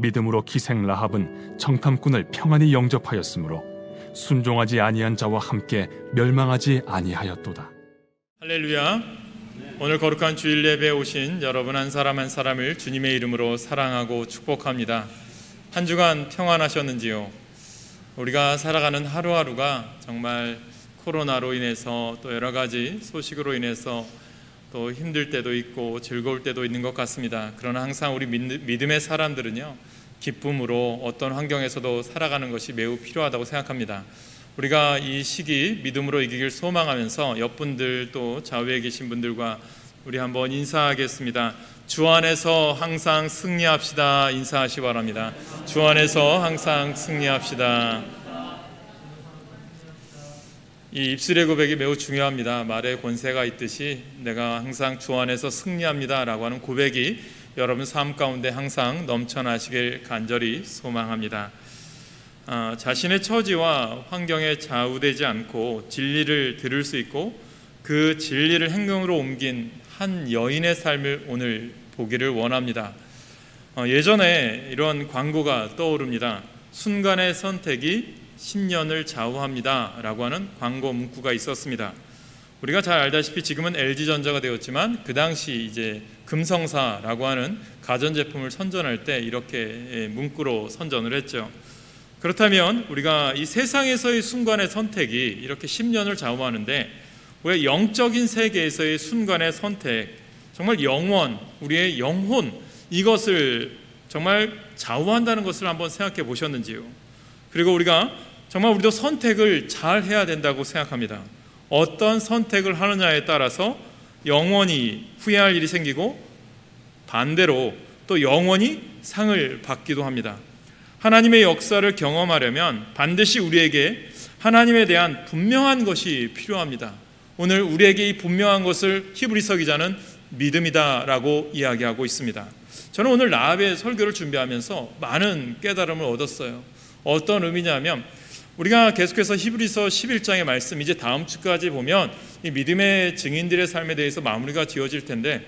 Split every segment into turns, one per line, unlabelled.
믿음으로 기생 라합은 정탐꾼을 평안히 영접하였으므로 순종하지 아니한 자와 함께 멸망하지 아니하였도다.
할렐루야. 오늘 거룩한 주일 예배에 오신 여러분 한 사람 한 사람을 주님의 이름으로 사랑하고 축복합니다. 한 주간 평안하셨는지요? 우리가 살아가는 하루하루가 정말 코로나로 인해서 또 여러 가지 소식으로 인해서 또 힘들 때도 있고 즐거울 때도 있는 것 같습니다. 그러나 항상 우리 믿음의 사람들은요, 기쁨으로 어떤 환경에서도 살아가는 것이 매우 필요하다고 생각합니다. 우리가 이 시기 믿음으로 이기길 소망하면서 옆분들 또 좌우에 계신 분들과 우리 한번 인사하겠습니다. 주 안에서 항상 승리합시다. 인사하시기 바랍니다. 주 안에서 항상 승리합시다. 이 입술의 고백이 매우 중요합니다. 말에 권세가 있듯이 내가 항상 주 안에서 승리합니다 라고 하는 고백이 여러분 삶 가운데 항상 넘쳐나시길 간절히 소망합니다. 자신의 처지와 환경에 좌우되지 않고 진리를 들을 수 있고 그 진리를 행동으로 옮긴 한 여인의 삶을 오늘 보기를 원합니다. 예전에 이런 광고가 떠오릅니다. 순간의 선택이 10년을 좌우합니다 라고 하는 광고 문구가 있었습니다. 우리가 잘 알다시피 지금은 LG전자가 되었지만 그 당시 이제 금성사라고 하는 가전제품을 선전할 때 이렇게 문구로 선전을 했죠. 그렇다면 우리가 이 세상에서의 순간의 선택이 이렇게 10년을 좌우하는데 왜 영적인 세계에서의 순간의 선택, 정말 영원, 우리의 영혼, 이것을 정말 좌우한다는 것을 한번 생각해 보셨는지요? 그리고 우리가 정말 우리도 선택을 잘 해야 된다고 생각합니다. 어떤 선택을 하느냐에 따라서 영원히 후회할 일이 생기고 반대로 또 영원히 상을 받기도 합니다. 하나님의 역사를 경험하려면 반드시 우리에게 하나님에 대한 분명한 것이 필요합니다. 오늘 우리에게 이 분명한 것을 히브리서 기자는 믿음이다라고 이야기하고 있습니다. 저는 오늘 라합의 설교를 준비하면서 많은 깨달음을 얻었어요. 어떤 의미냐면 우리가 계속해서 히브리서 11장의 말씀 이제 다음 주까지 보면 이 믿음의 증인들의 삶에 대해서 마무리가 지어질 텐데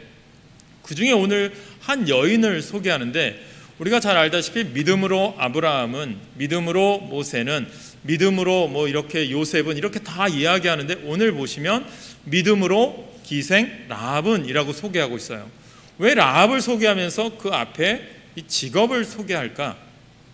그 중에 오늘 한 여인을 소개하는데 우리가 잘 알다시피 믿음으로 아브라함은, 믿음으로 모세는, 믿음으로 뭐 이렇게 요셉은 이렇게 다 이야기하는데 오늘 보시면 믿음으로 기생 라합은이라고 소개하고 있어요. 왜 라합을 소개하면서 그 앞에 이 직업을 소개할까?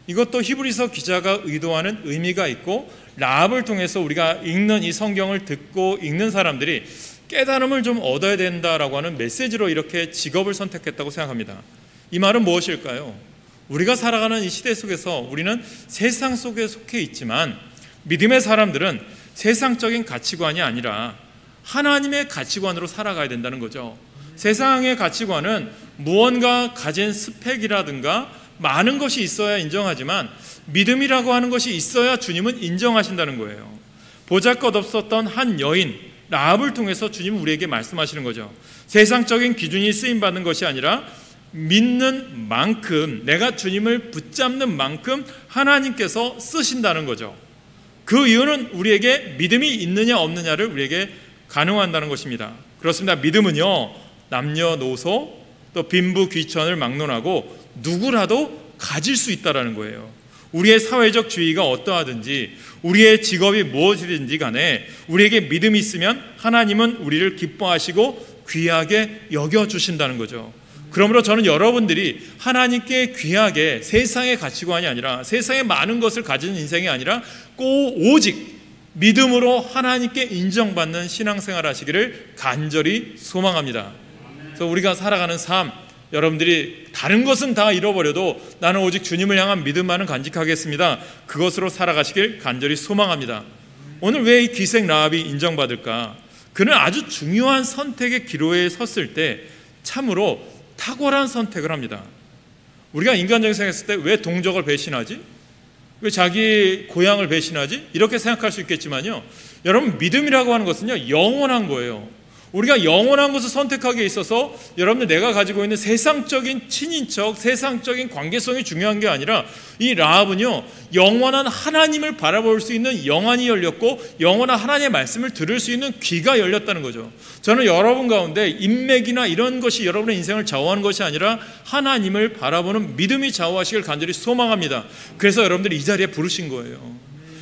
이것도 히브리서 기자가 의도하는 의미가 있고 라합을 통해서 우리가 읽는 이 성경을 듣고 읽는 사람들이 깨달음을 좀 얻어야 된다라고 하는 메시지로 이렇게 직업을 선택했다고 생각합니다. 이 말은 무엇일까요? 우리가 살아가는 이 시대 속에서 우리는 세상 속에 속해 있지만 믿음의 사람들은 세상적인 가치관이 아니라 하나님의 가치관으로 살아가야 된다는 거죠. 세상의 가치관은 무언가 가진 스펙이라든가 많은 것이 있어야 인정하지만 믿음이라고 하는 것이 있어야 주님은 인정하신다는 거예요. 보잘것없었던 한 여인 라합을 통해서 주님은 우리에게 말씀하시는 거죠. 세상적인 기준이 쓰임받는 것이 아니라 믿는 만큼, 내가 주님을 붙잡는 만큼 하나님께서 쓰신다는 거죠. 그 이유는 우리에게 믿음이 있느냐 없느냐를 우리에게 가능한다는 것입니다. 그렇습니다. 믿음은요, 남녀노소 또 빈부 귀천을 막론하고 누구라도 가질 수 있다는 거예요. 우리의 사회적 주의가 어떠하든지 우리의 직업이 무엇이든지 간에 우리에게 믿음이 있으면 하나님은 우리를 기뻐하시고 귀하게 여겨주신다는 거죠. 그러므로 저는 여러분들이 하나님께 귀하게 세상의 가치관이 아니라 세상의 많은 것을 가진 인생이 아니라 꼭 오직 믿음으로 하나님께 인정받는 신앙생활 하시기를 간절히 소망합니다. 그래서 우리가 살아가는 삶, 여러분들이 다른 것은 다 잃어버려도 나는 오직 주님을 향한 믿음만은 간직하겠습니다. 그것으로 살아가시길 간절히 소망합니다. 오늘 왜 이 기생 라합이 인정받을까? 그는 아주 중요한 선택의 기로에 섰을 때 참으로 탁월한 선택을 합니다. 우리가 인간적인 생각했을 때 왜 동족을 배신하지? 왜 자기 고향을 배신하지? 이렇게 생각할 수 있겠지만요, 여러분 믿음이라고 하는 것은요 영원한 거예요. 우리가 영원한 것을 선택하기에 있어서 여러분들 내가 가지고 있는 세상적인 친인척, 세상적인 관계성이 중요한 게 아니라 이 라합은요 영원한 하나님을 바라볼 수 있는 영안이 열렸고 영원한 하나님의 말씀을 들을 수 있는 귀가 열렸다는 거죠. 저는 여러분 가운데 인맥이나 이런 것이 여러분의 인생을 좌우하는 것이 아니라 하나님을 바라보는 믿음이 좌우하시길 간절히 소망합니다. 그래서 여러분들이 이 자리에 부르신 거예요.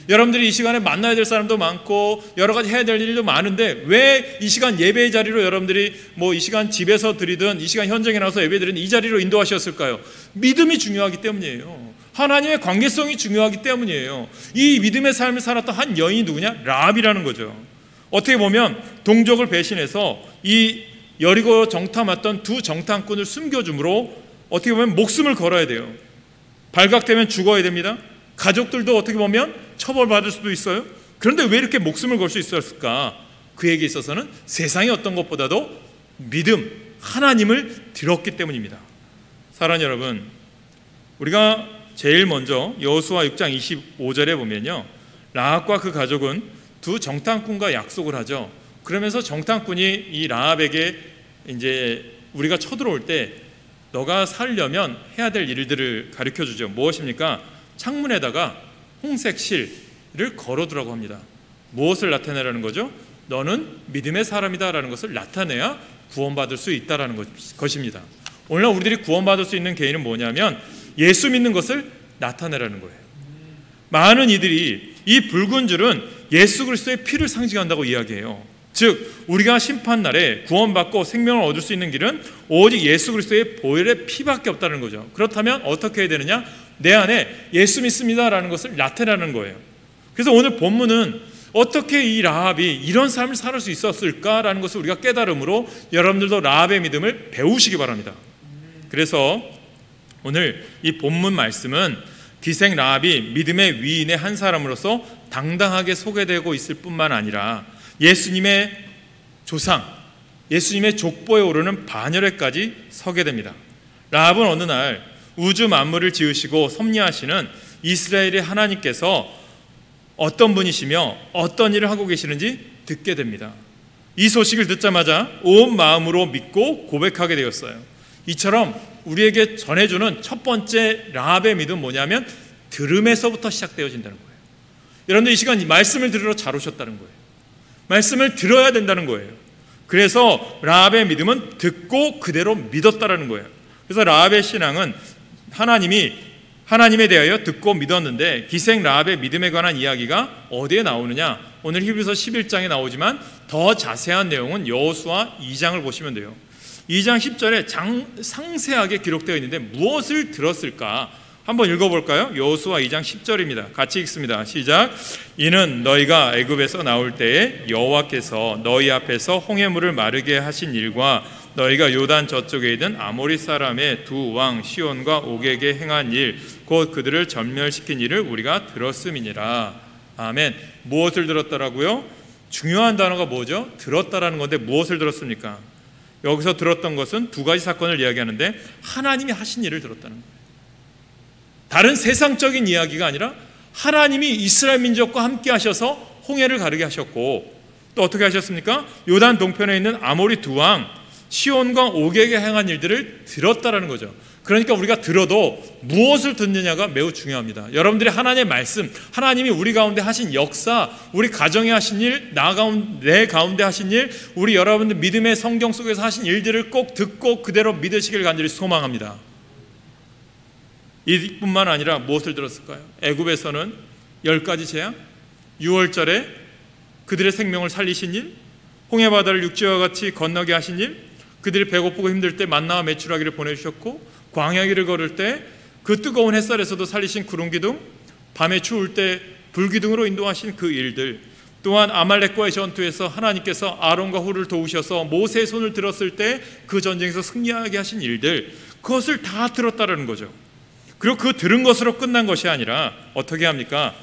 여러분들이 이 시간에 만나야 될 사람도 많고 여러 가지 해야 될 일도 많은데 왜 이 시간 예배의 자리로 여러분들이 뭐 이 시간 집에서 드리든 이 시간 현장에 나와서 예배 드리든 이 자리로 인도하셨을까요? 믿음이 중요하기 때문이에요. 하나님의 관계성이 중요하기 때문이에요. 이 믿음의 삶을 살았던 한 여인이 누구냐? 라합이라는 거죠. 어떻게 보면 동족을 배신해서 이 여리고 정탐 왔던 두 정탐꾼을 숨겨줌으로 어떻게 보면 목숨을 걸어야 돼요. 발각되면 죽어야 됩니다. 가족들도 어떻게 보면 처벌받을 수도 있어요. 그런데 왜 이렇게 목숨을 걸 수 있었을까? 그에게 있어서는 세상의 어떤 것보다도 믿음, 하나님을 들었기 때문입니다. 사랑하는 여러분, 우리가 제일 먼저 여호수아 6장 25절에 보면요, 라합과 그 가족은 두 정탐꾼과 약속을 하죠. 그러면서 정탐꾼이 이 라합에게 이제 우리가 쳐들어올 때 너가 살려면 해야 될 일들을 가르쳐 주죠. 무엇입니까? 창문에다가 홍색 실을 걸어두라고 합니다. 무엇을 나타내라는 거죠? 너는 믿음의 사람이다 라는 것을 나타내야 구원받을 수 있다는 것입니다. 오늘날 우리들이 구원받을 수 있는 개인은 뭐냐면 예수 믿는 것을 나타내라는 거예요. 많은 이들이 이 붉은 줄은 예수 그리스도의 피를 상징한다고 이야기해요. 즉 우리가 심판날에 구원받고 생명을 얻을 수 있는 길은 오직 예수 그리스도의 보혈의 피밖에 없다는 거죠. 그렇다면 어떻게 해야 되느냐? 내 안에 예수 믿습니다라는 것을 나타내는 거예요. 그래서 오늘 본문은 어떻게 이 라합이 이런 삶을 살 수 있었을까라는 것을 우리가 깨달음으로 여러분들도 라합의 믿음을 배우시기 바랍니다. 그래서 오늘 이 본문 말씀은 기생 라합이 믿음의 위인의 한 사람으로서 당당하게 소개되고 있을 뿐만 아니라 예수님의 조상, 예수님의 족보에 오르는 반열에까지 서게 됩니다. 라합은 어느 날 우주 만물을 지으시고 섭리하시는 이스라엘의 하나님께서 어떤 분이시며 어떤 일을 하고 계시는지 듣게 됩니다. 이 소식을 듣자마자 온 마음으로 믿고 고백하게 되었어요. 이처럼 우리에게 전해주는 첫 번째 라합의 믿음은 뭐냐면 들음에서부터 시작되어진다는 거예요. 여러분들 이 시간 말씀을 들으러 잘 오셨다는 거예요. 말씀을 들어야 된다는 거예요. 그래서 라합의 믿음은 듣고 그대로 믿었다라는 거예요. 그래서 라합의 신앙은 하나님에 대하여 듣고 믿었는데 기생 라합의 믿음에 관한 이야기가 어디에 나오느냐? 오늘 히브리서 11장에 나오지만 더 자세한 내용은 여호수아 2장을 보시면 돼요. 2장 10절에 상세하게 기록되어 있는데 무엇을 들었을까? 한번 읽어볼까요? 여호수아 2장 10절입니다. 같이 읽습니다. 시작. 이는 너희가 애굽에서 나올 때에 여호와께서 너희 앞에서 홍해물을 마르게 하신 일과 너희가 요단 저쪽에 있는 아모리 사람의 두 왕 시온과 옥에게 행한 일, 곧 그들을 전멸시킨 일을 우리가 들었음이니라. 아멘. 무엇을 들었다라고요? 중요한 단어가 뭐죠? 들었다라는 건데 무엇을 들었습니까? 여기서 들었던 것은 두 가지 사건을 이야기하는데 하나님이 하신 일을 들었다는 거예요. 다른 세상적인 이야기가 아니라 하나님이 이스라엘 민족과 함께 하셔서 홍해를 가르게 하셨고 또 어떻게 하셨습니까? 요단 동편에 있는 아모리 두 왕 시온과 옥에게 행한 일들을 들었다라는 거죠. 그러니까 우리가 들어도 무엇을 듣느냐가 매우 중요합니다. 여러분들이 하나님의 말씀, 하나님이 우리 가운데 하신 역사, 우리 가정에 하신 일, 내 가운데 하신 일, 우리 여러분들 믿음의 성경 속에서 하신 일들을 꼭 듣고 그대로 믿으시길 간절히 소망합니다. 이뿐만 아니라 무엇을 들었을까요? 애굽에서는 10가지 재앙, 6월절에 그들의 생명을 살리신 일, 홍해바다를 육지와 같이 건너게 하신 일, 그들이 배고프고 힘들 때 만나와 메추라기를 보내주셨고 광야길을 걸을 때 그 뜨거운 햇살에서도 살리신 구름기둥, 밤에 추울 때 불기둥으로 인도하신 그 일들, 또한 아말렉과의 전투에서 하나님께서 아론과 훌을 도우셔서 모세의 손을 들었을 때 그 전쟁에서 승리하게 하신 일들, 그것을 다 들었다는 거죠. 그리고 그 들은 것으로 끝난 것이 아니라 어떻게 합니까?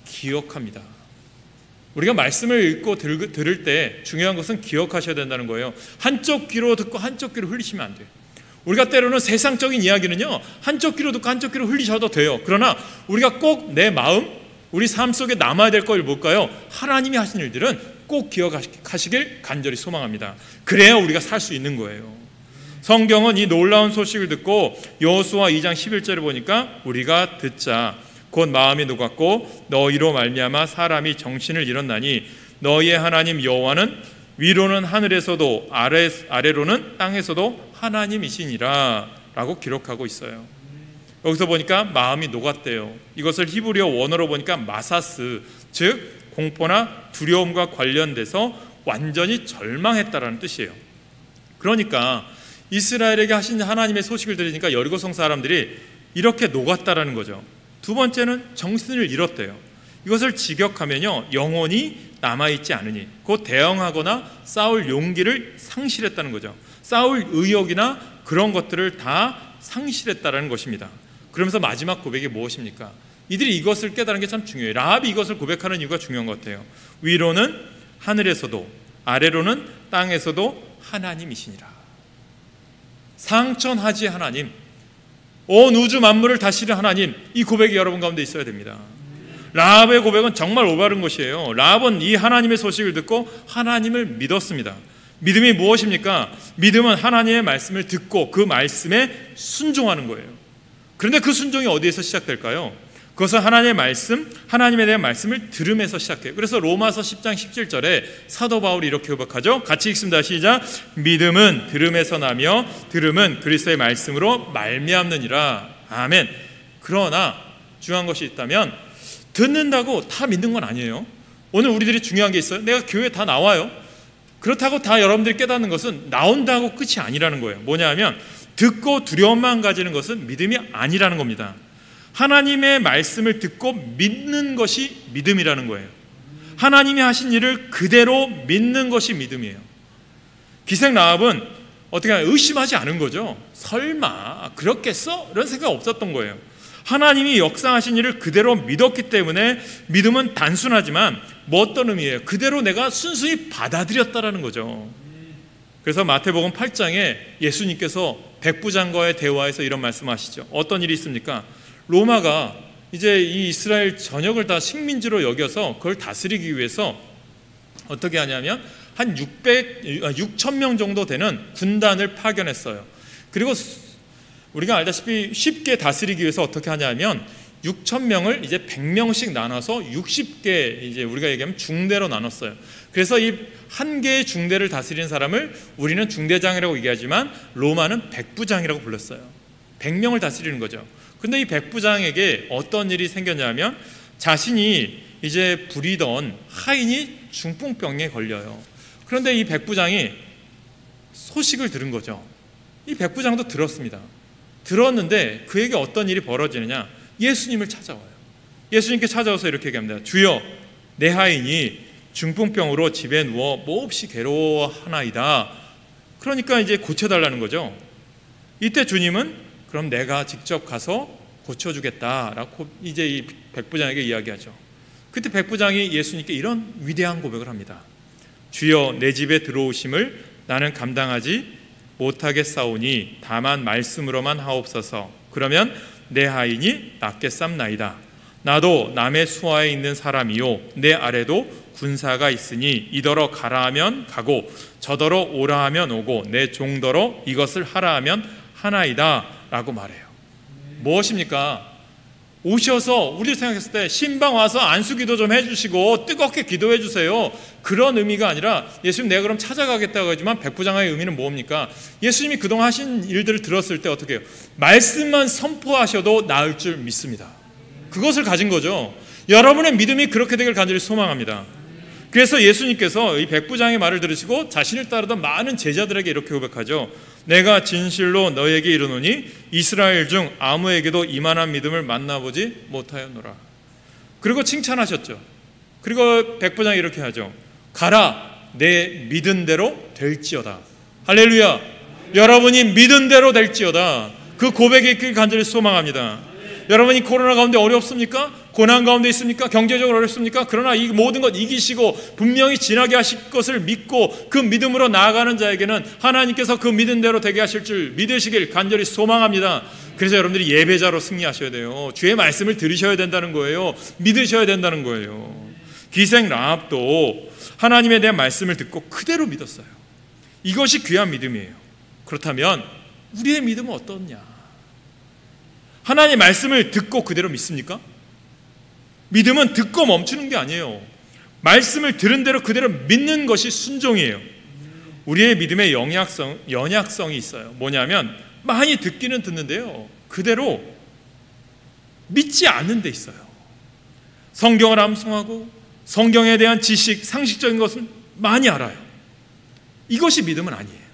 기억합니다. 우리가 말씀을 읽고 들을 때 중요한 것은 기억하셔야 된다는 거예요. 한쪽 귀로 듣고 한쪽 귀로 흘리시면 안 돼요. 우리가 때로는 세상적인 이야기는요, 한쪽 귀로 듣고 한쪽 귀로 흘리셔도 돼요. 그러나 우리가 꼭 내 마음, 우리 삶 속에 남아야 될 걸 뭘까요? 하나님이 하신 일들은 꼭 기억하시길 간절히 소망합니다. 그래야 우리가 살 수 있는 거예요. 성경은 이 놀라운 소식을 듣고 여호수아 2장 11절을 보니까 우리가 듣자 곧 마음이 녹았고 너희로 말미암아 사람이 정신을 잃었나니 너희의 하나님 여호와는 위로는 하늘에서도 아래로는 땅에서도 하나님이시니라 라고 기록하고 있어요. 여기서 보니까 마음이 녹았대요. 이것을 히브리어 원어로 보니까 마사스, 즉 공포나 두려움과 관련돼서 완전히 절망했다라는 뜻이에요. 그러니까 이스라엘에게 하신 하나님의 소식을 들으니까 여리고성 사람들이 이렇게 녹았다라는 거죠. 두 번째는 정신을 잃었대요. 이것을 직역하면요, 영혼이 남아있지 않으니, 곧 대응하거나 싸울 용기를 상실했다는 거죠. 싸울 의욕이나 그런 것들을 다 상실했다라는 것입니다. 그러면서 마지막 고백이 무엇입니까? 이들이 이것을 깨달은 게 참 중요해요. 라합이 이것을 고백하는 이유가 중요한 것 같아요. 위로는 하늘에서도 아래로는 땅에서도 하나님이시니라. 상천하지 하나님, 온 우주 만물을 다스리는 하나님, 이 고백이 여러분 가운데 있어야 됩니다. 라합의 고백은 정말 올바른 것이에요. 라합은 이 하나님의 소식을 듣고 하나님을 믿었습니다. 믿음이 무엇입니까? 믿음은 하나님의 말씀을 듣고 그 말씀에 순종하는 거예요. 그런데 그 순종이 어디에서 시작될까요? 그것은 하나님의 말씀, 하나님에 대한 말씀을 들음에서 시작해요. 그래서 로마서 10장 17절에 사도 바울이 이렇게 고백하죠. 같이 읽습니다. 시작. 믿음은 들음에서 나며 들음은 그리스도의 말씀으로 말미암느니라. 아멘. 그러나 중요한 것이 있다면 듣는다고 다 믿는 건 아니에요. 오늘 우리들이 중요한 게 있어요. 내가 교회 다 나와요. 그렇다고 다 여러분들이 깨닫는 것은 나온다고 끝이 아니라는 거예요. 뭐냐 하면 듣고 두려움만 가지는 것은 믿음이 아니라는 겁니다. 하나님의 말씀을 듣고 믿는 것이 믿음이라는 거예요. 하나님이 하신 일을 그대로 믿는 것이 믿음이에요. 기생 라합은 어떻게 하면 의심하지 않은 거죠. 설마 그렇겠어? 이런 생각 없었던 거예요. 하나님이 역사하신 일을 그대로 믿었기 때문에 믿음은 단순하지만 뭐 어떤 의미예요? 그대로 내가 순수히 받아들였다라는 거죠. 그래서 마태복음 8장에 예수님께서 백부장과의 대화에서 이런 말씀하시죠. 어떤 일이 있습니까? 로마가 이제 이 이스라엘 전역을 다 식민지로 여겨서 그걸 다스리기 위해서 어떻게 하냐면 한 6,000명 정도 되는 군단을 파견했어요. 그리고 우리가 알다시피 쉽게 다스리기 위해서 어떻게 하냐면 6,000명을 이제 100명씩 나눠서 60개, 이제 우리가 얘기하면 중대로 나눴어요. 그래서 이 한 개의 중대를 다스리는 사람을 우리는 중대장이라고 얘기하지만 로마는 백부장이라고 불렀어요. 100명을 다스리는 거죠. 근데 이 백부장에게 어떤 일이 생겼냐면 자신이 이제 부리던 하인이 중풍병에 걸려요. 그런데 이 백부장이 소식을 들은 거죠. 이 백부장도 들었습니다. 들었는데 그에게 어떤 일이 벌어지느냐? 예수님을 찾아와요. 예수님께 찾아와서 이렇게 얘기합니다. 주여, 내 하인이 중풍병으로 집에 누워 몹시 괴로워하나이다. 그러니까 이제 고쳐달라는 거죠. 이때 주님은 그럼 내가 직접 가서 고쳐주겠다라고 이제 이 백부장에게 이야기하죠. 그때 백부장이 예수님께 이런 위대한 고백을 합니다. 주여, 내 집에 들어오심을 나는 감당하지 못하겠사오니 다만 말씀으로만 하옵소서. 그러면 내 하인이 낫겠삼나이다. 나도 남의 수하에 있는 사람이요 내 아래도 군사가 있으니 이더러 가라 하면 가고 저더러 오라 하면 오고 내 종더러 이것을 하라 하면 하나이다 라고 말해요. 무엇입니까? 오셔서 우리 생각했을 때 신방 와서 안수기도 좀 해주시고 뜨겁게 기도해 주세요. 그런 의미가 아니라 예수님 내가 그럼 찾아가겠다고 하지만 백부장의 의미는 뭡니까? 예수님이 그동안 하신 일들을 들었을 때 어떻게 해요? 말씀만 선포하셔도 나을 줄 믿습니다. 그것을 가진 거죠. 여러분의 믿음이 그렇게 되길 간절히 소망합니다. 그래서 예수님께서 이 백부장의 말을 들으시고 자신을 따르던 많은 제자들에게 이렇게 고백하죠. 내가 진실로 너에게 이르노니 이스라엘 중 아무에게도 이만한 믿음을 만나보지 못하였노라. 그리고 칭찬하셨죠. 그리고 백부장이 이렇게 하죠. 가라, 내 믿은 대로 될지어다. 할렐루야. 여러분이 믿은 대로 될지어다. 그 고백이 있길 간절히 소망합니다. 여러분이 코로나 가운데 어렵습니까? 고난 가운데 있습니까? 경제적으로 어렵습니까? 그러나 이 모든 것 이기시고 분명히 지나게 하실 것을 믿고 그 믿음으로 나아가는 자에게는 하나님께서 그 믿은 대로 되게 하실 줄 믿으시길 간절히 소망합니다. 그래서 여러분들이 예배자로 승리하셔야 돼요. 주의 말씀을 들으셔야 된다는 거예요. 믿으셔야 된다는 거예요. 기생 라합도 하나님에 대한 말씀을 듣고 그대로 믿었어요. 이것이 귀한 믿음이에요. 그렇다면 우리의 믿음은 어떠냐? 하나님의 말씀을 듣고 그대로 믿습니까? 믿음은 듣고 멈추는 게 아니에요. 말씀을 들은 대로 그대로 믿는 것이 순종이에요. 우리의 믿음의 연약성이 있어요. 뭐냐면 많이 듣기는 듣는데요, 그대로 믿지 않는 데 있어요. 성경을 암송하고 성경에 대한 지식, 상식적인 것은 많이 알아요. 이것이 믿음은 아니에요.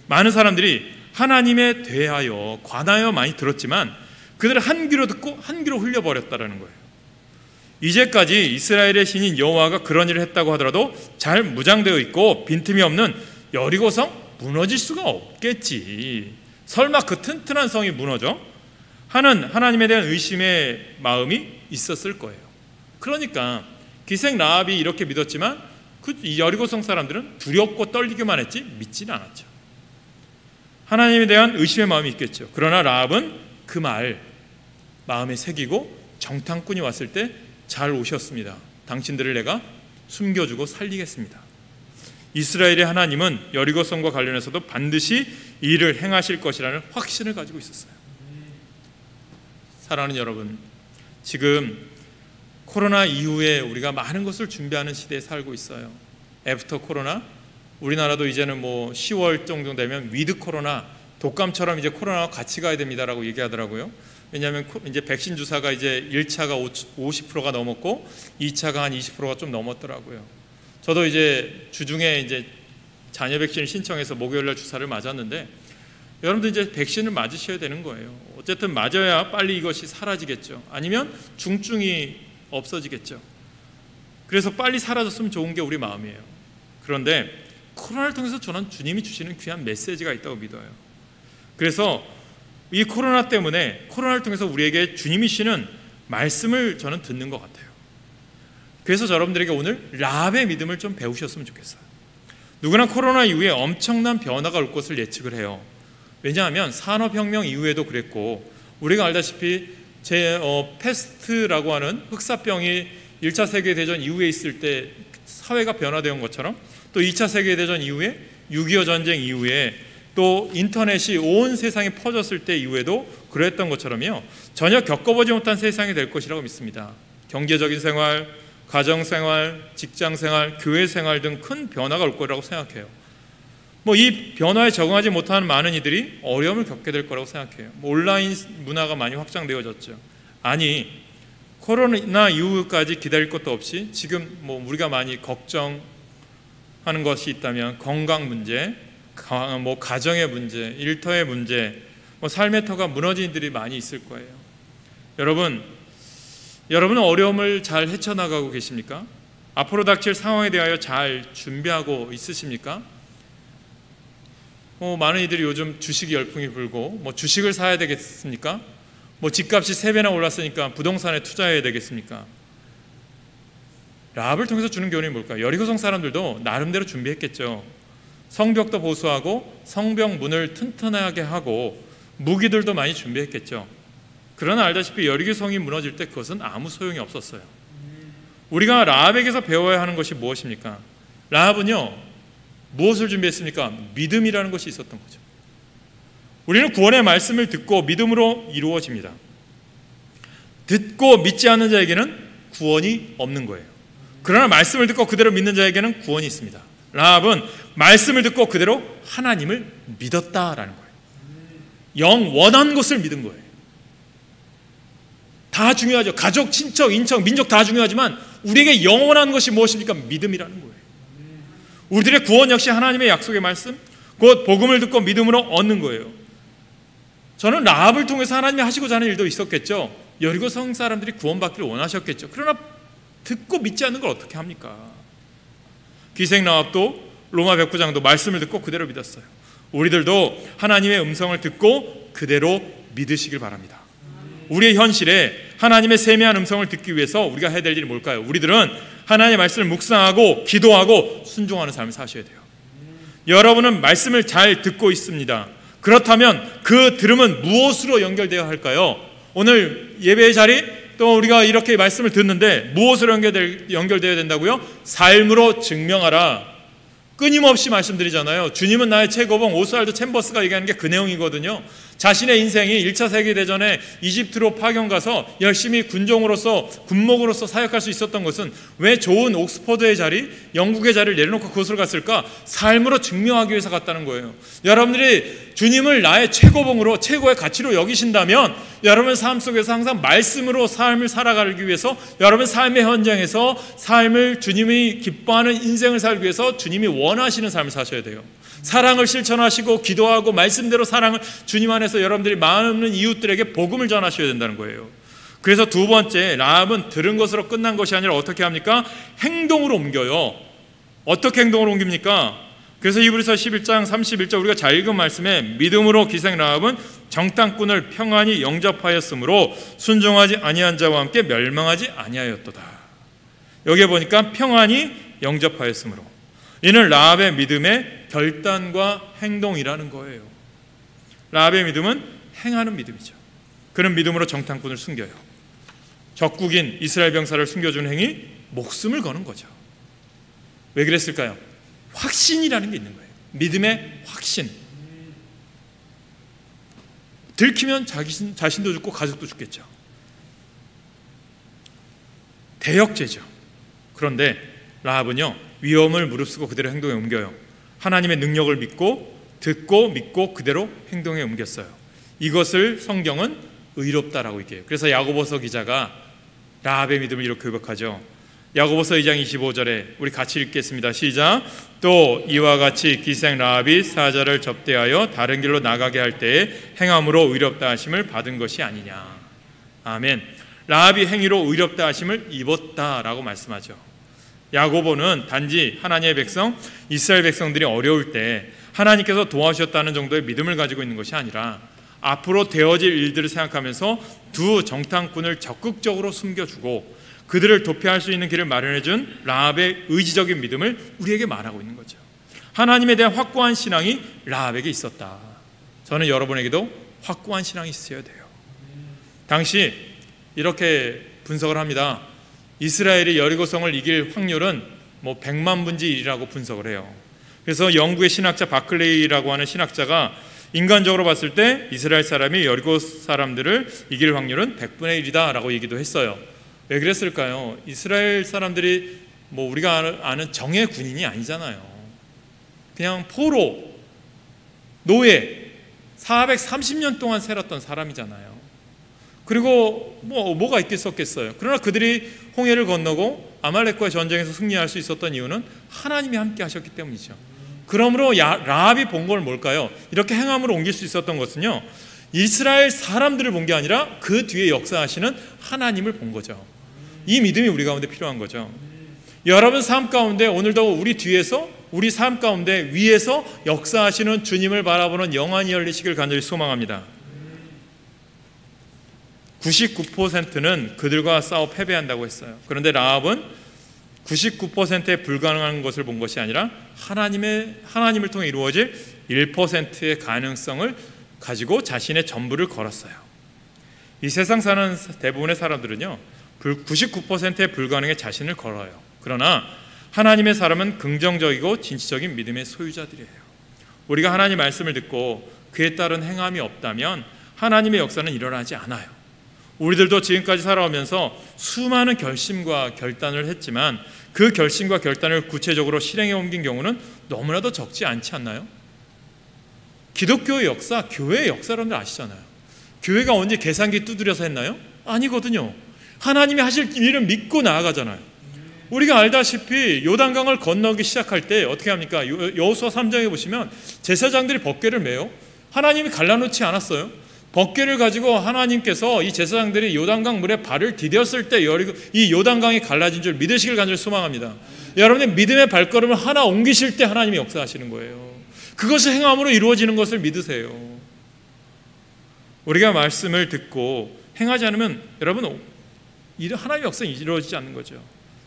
많은 사람들이 하나님에 대하여 관하여 많이 들었지만 그들은 한 귀로 듣고 한 귀로 흘려버렸다는 거예요. 이제까지 이스라엘의 신인 여호와가 그런 일을 했다고 하더라도 잘 무장되어 있고 빈틈이 없는 여리고성 무너질 수가 없겠지. 설마 그 튼튼한 성이 무너져? 하는 하나님에 대한 의심의 마음이 있었을 거예요. 그러니까 기생 라합이 이렇게 믿었지만 그 여리고성 사람들은 두렵고 떨리기만 했지 믿지는 않았죠. 하나님에 대한 의심의 마음이 있겠죠. 그러나 라합은 그 말 마음에 새기고 정탐꾼이 왔을 때 잘 오셨습니다. 당신들을 내가 숨겨주고 살리겠습니다. 이스라엘의 하나님은 여리고성과 관련해서도 반드시 일을 행하실 것이라는 확신을 가지고 있었어요. 사랑하는 여러분, 지금 코로나 이후에 우리가 많은 것을 준비하는 시대에 살고 있어요. 애프터 코로나, 우리나라도 이제는 10월 정도 되면 위드 코로나, 독감처럼 이제 코로나와 같이 가야 됩니다라고 얘기하더라고요. 왜냐하면 이제 백신 주사가 이제 1차가 50%가 넘었고 2차가 한 20%가 좀 넘었더라고요. 저도 이제 주중에 이제 자녀 백신을 신청해서 목요일날 주사를 맞았는데, 여러분들 이제 백신을 맞으셔야 되는 거예요. 어쨌든 맞아야 빨리 이것이 사라지겠죠. 아니면 중증이 없어지겠죠. 그래서 빨리 사라졌으면 좋은 게 우리 마음이에요. 그런데 코로나를 통해서 저는 주님이 주시는 귀한 메시지가 있다고 믿어요. 그래서 이 코로나 때문에, 코로나를 통해서 우리에게 주님이 주시는 말씀을 저는 듣는 것 같아요. 그래서 여러분들에게 오늘 라합의 믿음을 좀 배우셨으면 좋겠어요. 누구나 코로나 이후에 엄청난 변화가 올 것을 예측을 해요. 왜냐하면 산업혁명 이후에도 그랬고, 우리가 알다시피 패스트라고 하는 흑사병이 1차 세계대전 이후에 있을 때 사회가 변화되어 온 것처럼, 또 2차 세계대전 이후에 6.25 전쟁 이후에 또 인터넷이 온 세상에 퍼졌을 때 이후에도 그랬던 것처럼요, 전혀 겪어보지 못한 세상이 될 것이라고 믿습니다. 경제적인 생활, 가정생활, 직장생활, 교회생활 등 큰 변화가 올 거라고 생각해요. 이 변화에 적응하지 못하는 많은 이들이 어려움을 겪게 될 거라고 생각해요. 온라인 문화가 많이 확장되어졌죠. 아니, 코로나 이후까지 기다릴 것도 없이 지금 우리가 많이 걱정하는 것이 있다면 건강 문제, 가정의 문제, 일터의 문제, 삶의 터가 무너진 이들이 많이 있을 거예요. 여러분은 어려움을 잘 헤쳐나가고 계십니까? 앞으로 닥칠 상황에 대하여 잘 준비하고 있으십니까? 많은 이들이 요즘 주식이 열풍이 불고 주식을 사야 되겠습니까? 집값이 3배나 올랐으니까 부동산에 투자해야 되겠습니까? 라합을 통해서 주는 교훈이 뭘까요? 여리고성 사람들도 나름대로 준비했겠죠. 성벽도 보수하고 성벽 문을 튼튼하게 하고 무기들도 많이 준비했겠죠. 그러나 알다시피 여리고성이 무너질 때 그것은 아무 소용이 없었어요. 우리가 라합에게서 배워야 하는 것이 무엇입니까? 라합은요, 무엇을 준비했습니까? 믿음이라는 것이 있었던 거죠. 우리는 구원의 말씀을 듣고 믿음으로 이루어집니다. 듣고 믿지 않는 자에게는 구원이 없는 거예요. 그러나 말씀을 듣고 그대로 믿는 자에게는 구원이 있습니다. 라합은 말씀을 듣고 그대로 하나님을 믿었다라는 거예요. 영원한 것을 믿은 거예요. 다 중요하죠. 가족, 친척, 인척, 민족 다 중요하지만 우리에게 영원한 것이 무엇입니까? 믿음이라는 거예요. 우리들의 구원 역시 하나님의 약속의 말씀, 곧 복음을 듣고 믿음으로 얻는 거예요. 저는 라합을 통해서 하나님이 하시고자 하는 일도 있었겠죠. 여리고성 사람들이 구원받기를 원하셨겠죠. 그러나 듣고 믿지 않는 걸 어떻게 합니까? 기생 라합도 로마 백부장도 말씀을 듣고 그대로 믿었어요. 우리들도 하나님의 음성을 듣고 그대로 믿으시길 바랍니다. 우리의 현실에 하나님의 세미한 음성을 듣기 위해서 우리가 해야 될 일이 뭘까요? 우리들은 하나님의 말씀을 묵상하고 기도하고 순종하는 삶을 사셔야 돼요. 여러분은 말씀을 잘 듣고 있습니다. 그렇다면 그 들음은 무엇으로 연결되어야 할까요? 오늘 예배의 자리 또 우리가 이렇게 말씀을 듣는데 무엇으로 연결되어야 된다고요? 삶으로 증명하라. 끊임없이 말씀드리잖아요. 주님은 나의 최고봉. 오스왈드 챔버스가 얘기하는 게 그 내용이거든요. 자신의 인생이 1차 세계대전에 이집트로 파견 가서 열심히 군종으로서 군목으로서 사역할 수 있었던 것은 왜 좋은 옥스퍼드의 자리, 영국의 자리를 내려놓고 그곳을 갔을까? 삶으로 증명하기 위해서 갔다는 거예요. 여러분들이 주님을 나의 최고봉으로, 최고의 가치로 여기신다면 여러분 삶 속에서 항상 말씀으로 삶을 살아가기 위해서, 여러분 삶의 현장에서 삶을 주님이 기뻐하는 인생을 살기 위해서 주님이 원하시는 삶을 사셔야 돼요. 사랑을 실천하시고 기도하고 말씀대로 사랑을 주님 안에서 여러분들이 많은 이웃들에게 복음을 전하셔야 된다는 거예요. 그래서 두 번째, 라합은 들은 것으로 끝난 것이 아니라 어떻게 합니까? 행동으로 옮겨요. 어떻게 행동으로 옮깁니까? 그래서 히브리서 11장 31절 우리가 잘 읽은 말씀에 믿음으로 기생 라합은 정탐꾼을 평안히 영접하였으므로 순종하지 아니한 자와 함께 멸망하지 아니하였도다. 여기에 보니까 평안히 영접하였으므로, 이는 라합의 믿음의 결단과 행동이라는 거예요. 라합의 믿음은 행하는 믿음이죠. 그는 믿음으로 정탐꾼을 숨겨요. 적국인 이스라엘 병사를 숨겨준 행위, 목숨을 거는 거죠. 왜 그랬을까요? 확신이라는 게 있는 거예요. 믿음의 확신. 들키면 자신도 죽고 가족도 죽겠죠. 대역죄죠. 그런데 라합은요, 위험을 무릅쓰고 그대로 행동에 옮겨요. 하나님의 능력을 믿고, 듣고 믿고 그대로 행동에 옮겼어요. 이것을 성경은 의롭다라고 얘기해요. 그래서 야고보서 기자가 라합의 믿음을 이렇게 고백하죠. 야고보서 2장 25절에 우리 같이 읽겠습니다. 시작. 또 이와 같이 기생 라합이 사자를 접대하여 다른 길로 나가게 할 때에 행함으로 의롭다 하심을 받은 것이 아니냐. 아멘. 라합이 행위로 의롭다 하심을 입었다라고 말씀하죠. 야고보는 단지 하나님의 백성, 이스라엘 백성들이 어려울 때 하나님께서 도와주셨다는 정도의 믿음을 가지고 있는 것이 아니라 앞으로 되어질 일들을 생각하면서 두 정탐꾼을 적극적으로 숨겨주고 그들을 도피할 수 있는 길을 마련해준 라합의 의지적인 믿음을 우리에게 말하고 있는 거죠. 하나님에 대한 확고한 신앙이 라합에게 있었다. 저는 여러분에게도 확고한 신앙이 있어야 돼요. 당시 이렇게 분석을 합니다. 이스라엘이 여리고성을 이길 확률은 100만 분의 1이라고 분석을 해요. 그래서 영국의 신학자 바클레이라고 하는 신학자가 인간적으로 봤을 때 이스라엘 사람이 여리고 사람들을 이길 확률은 100분의 1이다 라고 얘기도 했어요. 왜 그랬을까요? 이스라엘 사람들이 우리가 아는 정예 군인이 아니잖아요. 그냥 포로, 노예, 430년 동안 살았던 사람이잖아요. 그리고 뭐가 있겠었겠어요. 그러나 그들이 홍해를 건너고 아말렉과의 전쟁에서 승리할 수 있었던 이유는 하나님이 함께 하셨기 때문이죠. 그러므로 라합이 본 걸 뭘까요? 이렇게 행함으로 옮길 수 있었던 것은요, 이스라엘 사람들을 본 게 아니라 그 뒤에 역사하시는 하나님을 본 거죠. 이 믿음이 우리 가운데 필요한 거죠. 여러분 삶 가운데 오늘도 우리 뒤에서, 우리 삶 가운데 위에서 역사하시는 주님을 바라보는 영안이 열리시길 간절히 소망합니다. 99%는 그들과 싸워 패배한다고 했어요. 그런데 라합은 99%의 불가능한 것을 본 것이 아니라 하나님을 통해 이루어질 1%의 가능성을 가지고 자신의 전부를 걸었어요. 이 세상 사는 대부분의 사람들은요, 99%의 불가능에 자신을 걸어요. 그러나 하나님의 사람은 긍정적이고 진취적인 믿음의 소유자들이에요. 우리가 하나님 말씀을 듣고 그에 따른 행함이 없다면 하나님의 역사는 일어나지 않아요. 우리들도 지금까지 살아오면서 수많은 결심과 결단을 했지만 그 결심과 결단을 구체적으로 실행에 옮긴 경우는 너무나도 적지 않지 않나요? 기독교의 역사, 교회의 역사 여러분들 아시잖아요. 교회가 언제 계산기 두드려서 했나요? 아니거든요. 하나님이 하실 일을 믿고 나아가잖아요. 우리가 알다시피 요단강을 건너기 시작할 때 어떻게 합니까? 여호수아 3장에 보시면 제사장들이 번개를 메요. 하나님이 갈라놓지 않았어요. 번개를 가지고 하나님께서 이 제사장들이 요단강 물에 발을 디뎠을 때 이 요단강이 갈라진 줄 믿으시길 간절히 소망합니다. 여러분의 믿음의 발걸음을 하나 옮기실 때 하나님이 역사하시는 거예요. 그것이 행함으로 이루어지는 것을 믿으세요. 우리가 말씀을 듣고 행하지 않으면 여러분 하나님의 역사는 이루어지지 않는 거죠.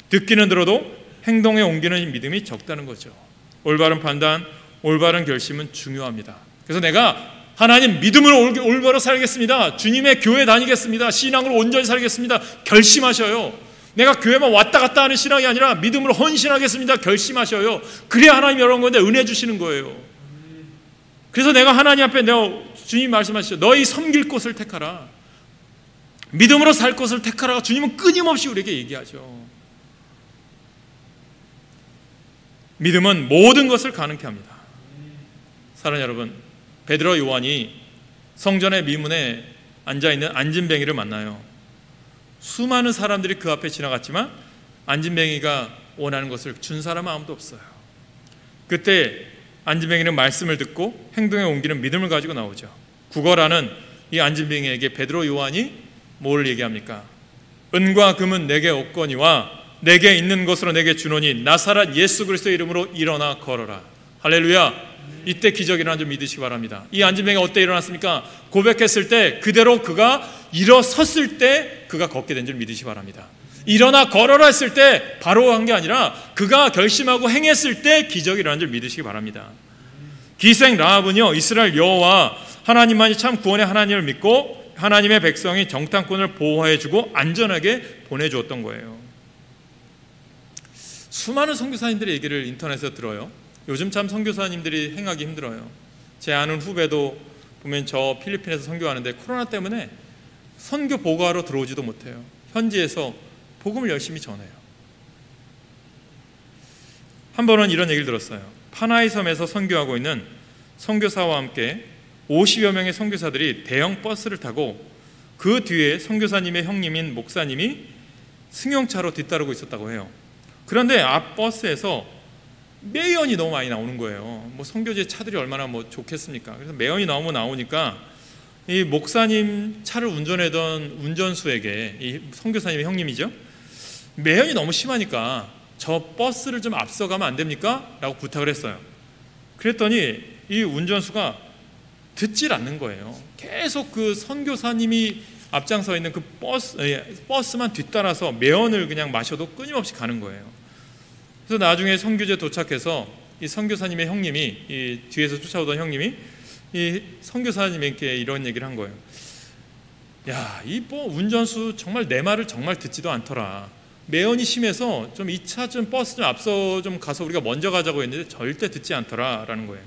듣기는 들어도 행동에 옮기는 믿음이 적다는 거죠. 올바른 판단, 올바른 결심은 중요합니다. 그래서 내가 하나님, 믿음으로 올바로 살겠습니다. 주님의 교회 다니겠습니다. 신앙으로 온전히 살겠습니다. 결심하셔요. 내가 교회만 왔다 갔다 하는 신앙이 아니라 믿음으로 헌신하겠습니다. 결심하셔요. 그래야 하나님이 여러분 건데 은혜 주시는 거예요. 그래서 내가 하나님 앞에 주님 말씀하시죠. 너희 섬길 곳을 택하라. 믿음으로 살 곳을 택하라. 주님은 끊임없이 우리에게 얘기하죠. 믿음은 모든 것을 가능케 합니다. 사랑하는 여러분, 베드로 요한이 성전의 미문에 앉아있는 안진뱅이를 만나요. 수많은 사람들이 그 앞에 지나갔지만 안진뱅이가 원하는 것을 준 사람은 아무도 없어요. 그때 안진뱅이는 말씀을 듣고 행동에 옮기는 믿음을 가지고 나오죠. 구걸하는 이 안진뱅이에게 베드로 요한이 뭘 얘기합니까? 은과 금은 내게 없거니와 내게 있는 것으로 내게 주노니 나사렛 예수 그리스도의 이름으로 일어나 걸어라. 할렐루야. 이때 기적이 일어난 줄 믿으시기 바랍니다. 이 안진뱅이가 어때 일어났습니까? 고백했을 때 그대로 그가 일어섰을 때 그가 걷게 된 줄 믿으시기 바랍니다. 일어나 걸어라 했을 때 바로 한 게 아니라 그가 결심하고 행했을 때 기적이 일어난 줄 믿으시기 바랍니다. 기생 라합은요, 이스라엘 여호와 하나님만이 참 구원의 하나님을 믿고 하나님의 백성이 정탐꾼을 보호해주고 안전하게 보내주었던 거예요. 수많은 선교사님들의 얘기를 인터넷에서 들어요. 요즘 참 선교사님들이 행하기 힘들어요. 제 아는 후배도 보면 저 필리핀에서 선교하는데 코로나 때문에 선교 보고하러 들어오지도 못해요. 현지에서 복음을 열심히 전해요. 한 번은 이런 얘기를 들었어요. 파나이 섬에서 선교하고 있는 선교사와 함께 50여 명의 선교사들이 대형 버스를 타고 그 뒤에 선교사님의 형님인 목사님이 승용차로 뒤따르고 있었다고 해요. 그런데 앞 버스에서 매연이 너무 많이 나오는 거예요. 선교지의 차들이 얼마나 좋겠습니까? 그래서 매연이 나오니까 이 목사님 차를 운전하던 운전수에게, 이 선교사님의 형님이죠, 매연이 너무 심하니까 저 버스를 좀 앞서가면 안 됩니까? 라고 부탁을 했어요. 그랬더니 이 운전수가 듣질 않는 거예요. 계속 그 선교사님이 앞장서 있는 그 버스만 뒤따라서 매연을 그냥 마셔도 끊임없이 가는 거예요. 그래서 나중에 선교지에 도착해서 이 선교사님의 형님이, 이 뒤에서 쫓아오던 형님이 이 선교사님에게 이런 얘기를 한 거예요. 야, 이 운전수 정말 내 말을 정말 듣지도 않더라. 매연이 심해서 좀 이 차 좀 버스 좀 앞서 좀 가서 우리가 먼저 가자고 했는데 절대 듣지 않더라라는 거예요.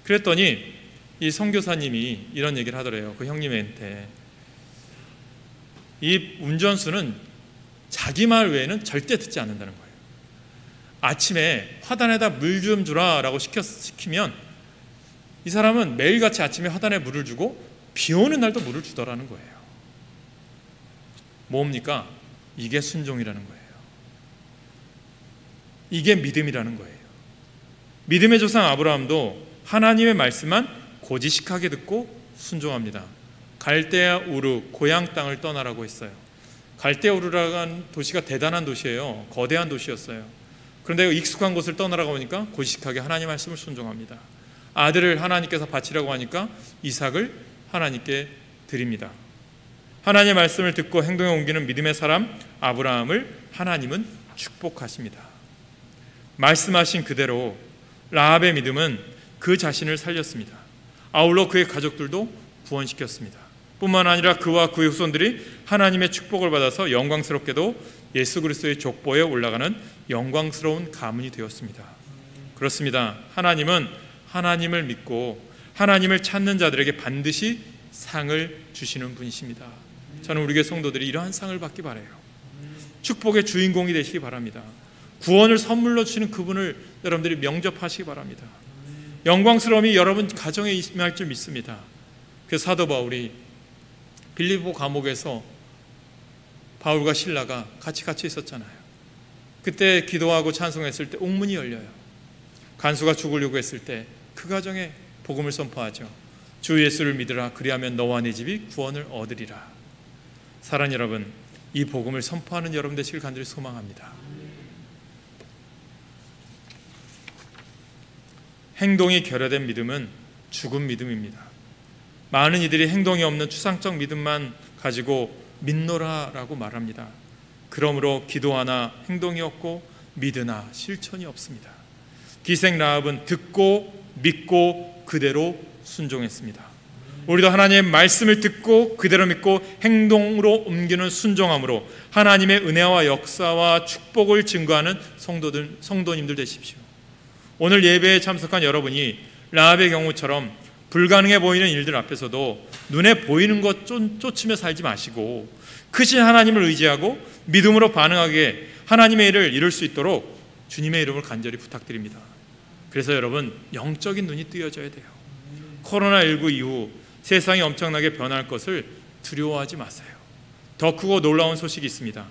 그랬더니 이 선교사님이 이런 얘기를 하더래요. 그 형님한테, 이 운전수는 자기 말 외에는 절대 듣지 않는다는 거예요. 아침에 화단에다 물 좀 주라 라고 시키면 이 사람은 매일같이 아침에 화단에 물을 주고 비 오는 날도 물을 주더라는 거예요. 뭡니까? 이게 순종이라는 거예요. 이게 믿음이라는 거예요. 믿음의 조상 아브라함도 하나님의 말씀만 고지식하게 듣고 순종합니다. 갈대아 우르, 고향 땅을 떠나라고 했어요. 갈대아 우르라는 도시가 대단한 도시예요. 거대한 도시였어요. 그런데 익숙한 곳을 떠나라고 하니까 고지식하게 하나님 말씀을 순종합니다. 아들을 하나님께서 바치라고 하니까 이삭을 하나님께 드립니다. 하나님의 말씀을 듣고 행동에 옮기는 믿음의 사람 아브라함을 하나님은 축복하십니다. 말씀하신 그대로 라합의 믿음은 그 자신을 살렸습니다. 아울러 그의 가족들도 구원시켰습니다. 뿐만 아니라 그와 그의 후손들이 하나님의 축복을 받아서 영광스럽게도 예수 그리스도의 족보에 올라가는 영광스러운 가문이 되었습니다. 그렇습니다. 하나님은 하나님을 믿고 하나님을 찾는 자들에게 반드시 상을 주시는 분이십니다. 저는 우리 교회 성도들이 이러한 상을 받기 바라요. 축복의 주인공이 되시기 바랍니다. 구원을 선물로 주시는 그분을 여러분들이 명접하시기 바랍니다. 영광스러움이 여러분 가정에 임할 줄 믿습니다. 그 사도 바울이 빌립보 감옥에서 바울과 실라가 같이 있었잖아요. 그때 기도하고 찬송했을 때 옥문이 열려요. 간수가 죽으려고 했을 때 그 가정에 복음을 선포하죠. 주 예수를 믿으라. 그리하면 너와 네 집이 구원을 얻으리라. 사랑하는 여러분, 이 복음을 선포하는 여러분 되시길 간절히 소망합니다. 행동이 결여된 믿음은 죽은 믿음입니다. 많은 이들이 행동이 없는 추상적 믿음만 가지고 믿노라라고 말합니다. 그러므로 기도하나 행동이 없고 믿으나 실천이 없습니다. 기생 라합은 듣고 믿고 그대로 순종했습니다. 우리도 하나님의 말씀을 듣고 그대로 믿고 행동으로 옮기는 순종함으로 하나님의 은혜와 역사와 축복을 증거하는 성도님들 되십시오. 오늘 예배에 참석한 여러분이 라합의 경우처럼 불가능해 보이는 일들 앞에서도 눈에 보이는 것 쫓으며 살지 마시고 크신 하나님을 의지하고 믿음으로 반응하게 하나님의 일을 이룰 수 있도록 주님의 이름을 간절히 부탁드립니다. 그래서 여러분, 영적인 눈이 뜨여져야 돼요. 코로나19 이후 세상이 엄청나게 변할 것을 두려워하지 마세요. 더 크고 놀라운 소식이 있습니다.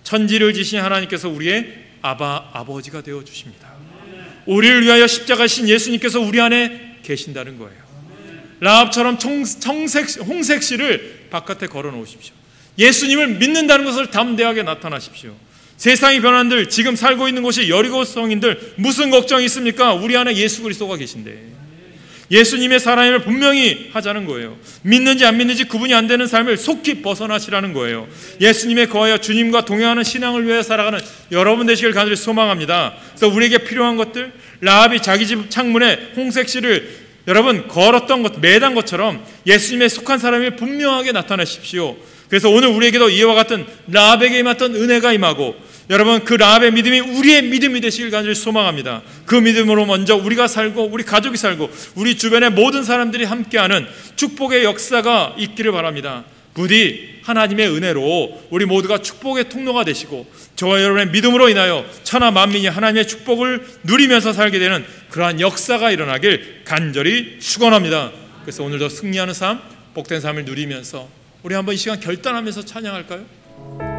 천지를 지신 하나님께서 우리의 아버지가 되어 주십니다. 우리를 위하여 십자가신 예수님께서 우리 안에 계신다는 거예요. 라합처럼 홍색실을 바깥에 걸어 놓으십시오. 예수님을 믿는다는 것을 담대하게 나타나십시오. 세상이 변한들 지금 살고 있는 곳이 여리고 성인들 무슨 걱정이 있습니까? 우리 안에 예수 그리스도가 계신데 예수님의 사랑을 분명히 하자는 거예요. 믿는지 안 믿는지 구분이 안 되는 삶을 속히 벗어나시라는 거예요. 예수님에 거하여 주님과 동행하는 신앙을 위해 살아가는 여러분 되시길 간절히 소망합니다. 그래서 우리에게 필요한 것들, 라합이 자기 집 창문에 홍색실을 여러분 걸었던 것, 매단 것처럼 예수님에 속한 사람이 분명하게 나타나십시오. 그래서 오늘 우리에게도 이와 같은 라합에게 임했던 은혜가 임하고 여러분 그 라합의 믿음이 우리의 믿음이 되시길 간절히 소망합니다. 그 믿음으로 먼저 우리가 살고 우리 가족이 살고 우리 주변의 모든 사람들이 함께하는 축복의 역사가 있기를 바랍니다. 부디 하나님의 은혜로 우리 모두가 축복의 통로가 되시고 저와 여러분의 믿음으로 인하여 천하 만민이 하나님의 축복을 누리면서 살게 되는 그러한 역사가 일어나길 간절히 축원합니다. 그래서 오늘도 승리하는 삶, 복된 삶을 누리면서 우리 한번 이 시간 결단하면서 찬양할까요?